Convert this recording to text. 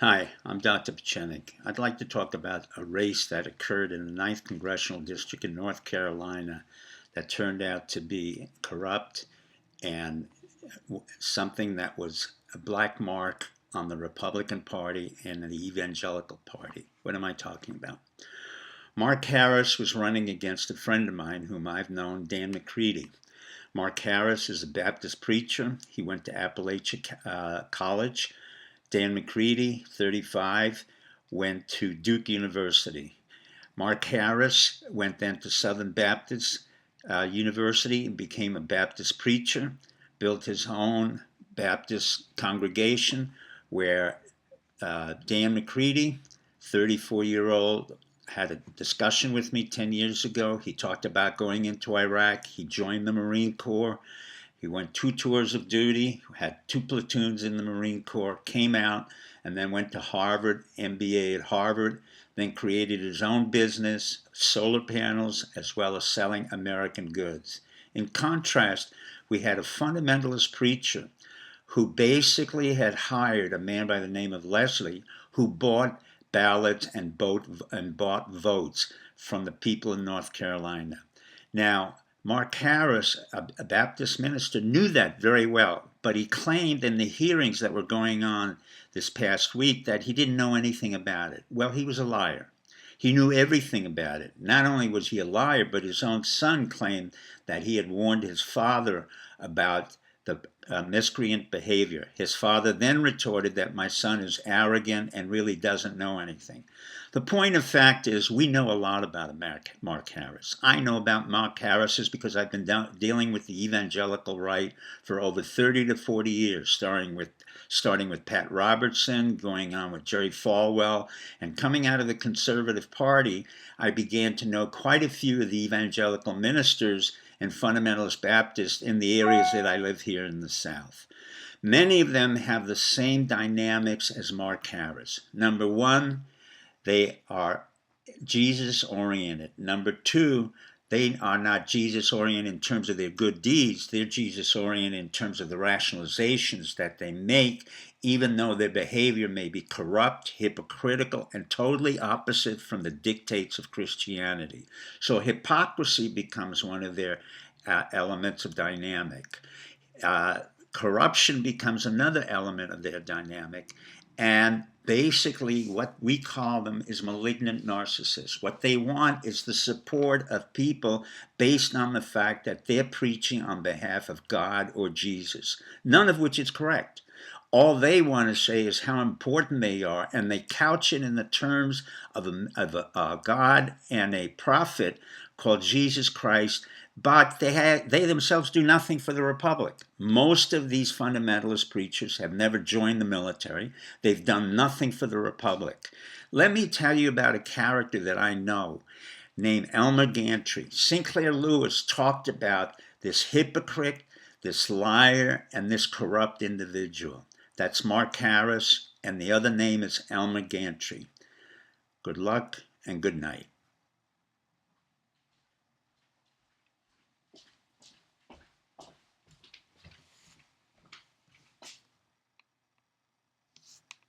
Hi, I'm Dr. Pachenik. I'd like to talk about a race that occurred in the 9th Congressional District in North Carolina that turned out to be corrupt and something that was a black mark on the Republican Party and the Evangelical Party. What am I talking about? Mark Harris was running against a friend of mine whom I've known, Dan McCreedy. Mark Harris is a Baptist preacher. He went to Appalachia College. Dan McCreedy, 35, went to Duke University. Mark Harris went then to Southern Baptist University and became a Baptist preacher, built his own Baptist congregation where Dan McCreedy, 34-year-old, had a discussion with me 10 years ago. He talked about going into Iraq. He joined the Marine Corps. He went 2 tours of duty, had 2 platoons in the Marine Corps, came out, and then went to Harvard, MBA at Harvard, then created his own business, solar panels, as well as selling American goods. In contrast, we had a fundamentalist preacher who basically had hired a man by the name of Leslie who bought ballots and bought votes from the people in North Carolina. Now, Mark Harris, a Baptist minister, knew that very well, but he claimed in the hearings that were going on this past week that he didn't know anything about it. Well, he was a liar. He knew everything about it. Not only was he a liar, but his own son claimed that he had warned his father about the miscreant behavior. His father then retorted that my son is arrogant and really doesn't know anything. The point of fact is we know a lot about Mark Harris. I know about Mark Harris because I've been dealing with the evangelical right for over 30 to 40 years, starting with Pat Robertson, going on with Jerry Falwell, and coming out of the Conservative Party, I began to know quite a few of the evangelical ministers and fundamentalist Baptists in the areas that I live here in the South. Many of them have the same dynamics as Mark Harris. Number one, they are Jesus-oriented. Number two, they are not Jesus-oriented in terms of their good deeds. They're Jesus-oriented in terms of the rationalizations that they make, even though their behavior may be corrupt, hypocritical, and totally opposite from the dictates of Christianity. So hypocrisy becomes one of their elements of dynamic. Corruption becomes another element of their dynamic. And basically what we call them is malignant narcissists. What they want is the support of people based on the fact that they're preaching on behalf of God or Jesus, none of which is correct. All they want to say is how important they are, and they couch it in the terms of a God and a prophet called Jesus Christ, but they themselves do nothing for the Republic. Most of these fundamentalist preachers have never joined the military. They've done nothing for the Republic. Let me tell you about a character that I know named Elmer Gantry. Sinclair Lewis talked about this hypocrite, this liar, and this corrupt individual. That's Mark Harris, and the other name is Elmer Gantry. Good luck and good night.